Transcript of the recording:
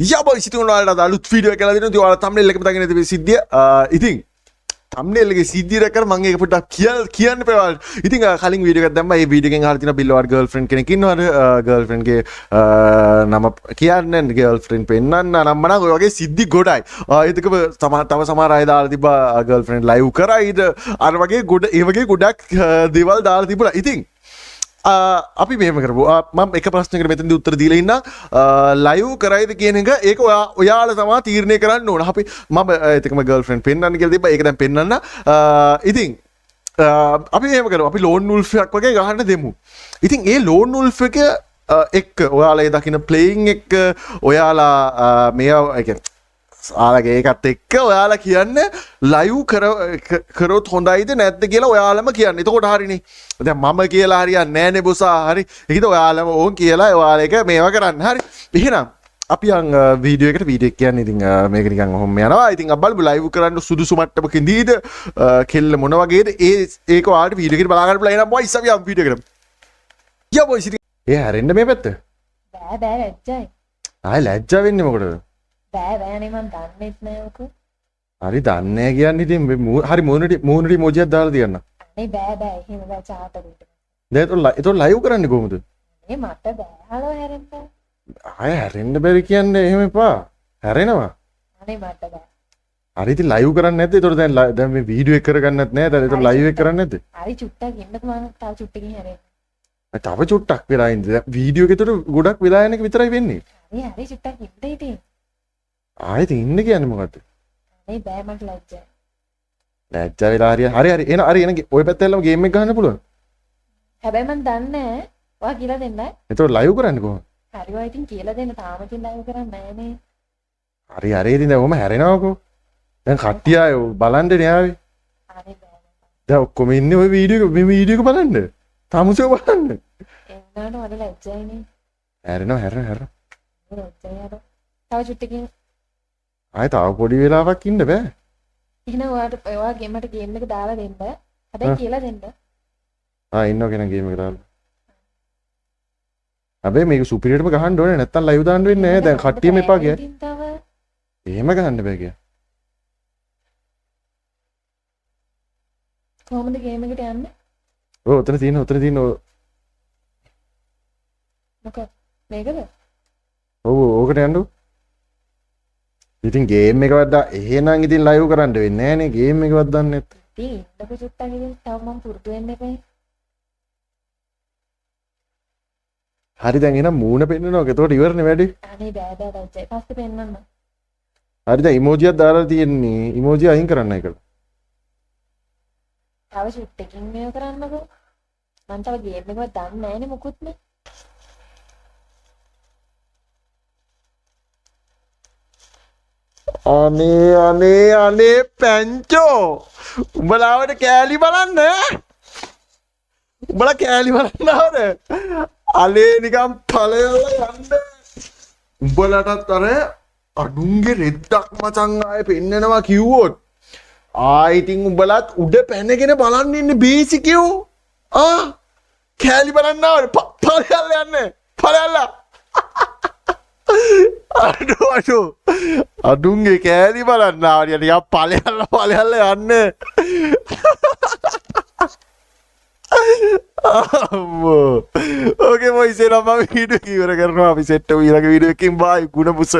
යබෝ ඉතින් ඔයාලට අලුත් වීඩියෝ එකක් කියලා දෙනවා. ඉතින් ඔයාලා thumbnail එකම දාගෙන ඉතින් සිද්ධිය. ඉතින් thumbnail එකේ සිද්ධිය දැක්කම මම ඒක පොඩ්ඩක් කියන්න එපා ඔයාලට. ඉතින් කලින් වීඩියෝ එකක් දැම්මා. ඒ වීඩියෝ එකෙන් අහලා තියෙනවා බිල්ලෝඩ් ගර්ල්ෆ්‍රෙන්ඩ් කෙනෙක් ඉන්නවද? ගර්ල්ෆ්‍රෙන්ඩ් ගේ නම කියන්නේ ගර්ල්ෆ්‍රෙන්ඩ් පෙන්නන්න නම් මනම් ඔය වගේ සිද්ධි ගොඩයි. ඒකම තව සමහර අය දාලා තිබ්බා ගර්ල්ෆ්‍රෙන්ඩ් ලයිව් කරයිද අර වගේ ඒ වගේ ගොඩක් දේවල් දාලා තිබුණා. ඉතින් අපි මෙහෙම කරමු. මම එක ප්‍රශ්නයකට මෙතනදී උත්තර දීලා ඉන්නම්. ලයිව් කරයිද කියන එක ඒක ඔයාලා තමයි තීරණය කරන්න ඕන. අපි මම ඒකම ගර්ල්ෆ්‍රෙන්ඩ් පෙන්නන්න කියලා තිබ්බා. ඒක දැන් පෙන්නන්න. ඉතින් අපි මෙහෙම කරමු. අපි ලෝන් වුල්ෆ් එකක් වගේ ගහන්න දෙමු. ඉතින් ඒ ලෝන් වුල්ෆ් එක එක්ක ඔයාලා ඒ දකින්න ප්ලේයින් එක ඔයාලා මෙයා ඒ කියන්නේ ආලගේ ඒකත් එක්ක ඔයාලා කියන්නේ ලයිව් කරොත් හොඳයිද නැද්ද කියලා ඔයාලම කියන්න. එතකොට හරිනේ. දැන් මම කියලා හරියන්නේ නැහනේ බොසා. හරි. ඒකද ඔයාලම ඕන් කියලා ඔයාලා එක මේවා කරන්න. හරි. එහෙනම් අපි යන් වීඩියෝ එකට වීඩියෝ එක කියන්නේ ඉතින් මේක නිකන් ඔහොම යනවා. ඉතින් බලමු ලයිව් කරන්න සුදුසු මට්ටමක ඉඳීද කෙල්ල මොන වගේද ඒක ඔයාලට වීඩියෝ එකට බලා ගන්න පුළුවන්. එහෙනම් බොයිස් අපි යන් වීඩියෝ එකට. යා බොයිස් ඉතින් ඒ හැරෙන්න මේ පැත්ත. බෑ ලැජ්ජයි. ආයි ලැජ්ජා වෙන්නේ මොකටද? බෑනේ මම දන්නෙත් නෑ ඔක. හරි දන්නේ නැහැ කියන්නේ ඉතින් හරි මූණට ඉමෝජියක් දාලා තියන්න. අනේ බෑ එහෙම බෑ චාටකට. දැන් ඒතො ලයිව් කරන්නේ කොහොමද? මේ මට බෑ හලෝ හැරෙන්න. ආය හැරෙන්න බැරි කියන්නේ එහෙම එපා. හැරෙනවා. අනේ මට බෑ. හරි ඉතින් ලයිව් කරන්නේ නැද්ද? ඒතො දැන් මේ වීඩියෝ එක කරගන්නත් නැහැ. දැන් ඒතො ලයිව් එක කරන්නේ නැද්ද? හරි චුට්ටක් ඉන්නකෝ මම තව චුට්ටකින් හැරෙන්න. තව චුට්ටක් වෙලා ඉඳ. වීඩියෝ එකේතො ගොඩක් වෙලා යන එක විතරයි වෙන්නේ. හරි චුට්ටක් ඉන්න ඉතින්. ආයෙත් ඉන්න කියන්නේ මොකද්ද? අනේ බෑ මට ලැජ්ජයි. ලැජ්ජා වෙලා හරි එන ඔය පැත්තට එල්ලම ගේම් එක ගන්න පුළුවන්. හැබැයි මම දන්නේ නෑ. ඔයා කියලා දෙන්න. ඒතො ලයිව් කරන්නේ කොහොමද? හරි ඔයා ඉතින් කියලා දෙන්න. තාම ඉතින් ලයිව් කරන්නේ නෑනේ. හරි ඉතින් දැන් ඔහම හැරෙනවකෝ. දැන් කට්ටිය අය බලන්නේ න්යාවේ. අනේ බෑ. දැන් ඔක්කොම ඉන්නේ ඔය වීඩියෝ එක බලන්න. තාමුසෙ බලන්න. එන්නට වල ලැජ්ජයිනේ. හැරෙනවා. ලැජ්ජයි අර. තව චුට්ටකින් ආයෙ තව පොඩි වෙලාවක් ඉන්න බෑ. එහෙනම් ඔයා ගේමට ගේම් එක දාලා දෙන්න. හැබැයි කියලා දෙන්න. ඉන්නව කෙනා ගේම් එක දාලා. හැබැයි මේක සුපිරියටම ගහන්න ඕනේ නැත්තම් ලයිව් දාන්න වෙන්නේ නැහැ. දැන් කට්ටියම එපා ගියා. එහෙම ගහන්න බෑ ගියා. කොහොමද ගේම් එකට යන්නේ? ඔතන තියෙන මොකක් මේකද? ඕකට යන්නු. ඉතින් ගේම් එකවත් එහෙනම් ඉතින් ලයිව් කරන්න වෙන්නේ නැහනේ. ගේම් එකවත් දන්නේ නැත්. ඉතින් ඉන්නකෝ චුට්ටක් ඉතින් තව මම පුරුදු වෙන්න එපා. හරි දැන් එහෙනම් මූණ පෙන්නනවා. ඒතකොට ඉවරනේ වැඩි. අනේ බෑ ලැජ්ජයි. පස්සේ පෙන්නන්න. හරි දැන් ඉමෝජියක් දාලා තියෙන්නේ. ඉමෝජිය අයින් කරන්න ඒකට. තව චුට්ටකින් මේව කරන්නකෝ. මම තව ගේම් එකවත් දන්නේ නැහනේ මොකුත් නේ. අනේ පැංචෝ උඹලාවට කෑලි බලන්න උඹලා කෑලි බලන්න ආවද අනේ නිකන් ඵලයලා යන්න උඹලටත් අර අඩුන්ගේ රෙද්දක් මචං ආයේ පෙන්නනවා කිව්වොත් ඉතින් උඹලත් උඩ පැනගෙන බලන්න ඉන්නේ බේසිකයෝ කෑලි බලන්න ආවද ඵලයලා යන්න ඵලයලා අඩුන්ගේ කෑලි බලන්න ආවද නිකන් ඵලයල්ලා යන්න අම්මෝ ඕකේ මොයිස් එනවා මම වීඩියෝ ඉවර කරනවා අපි සෙට් එක ඊළඟ වීඩියෝ එකකින් බයි ගුණපුස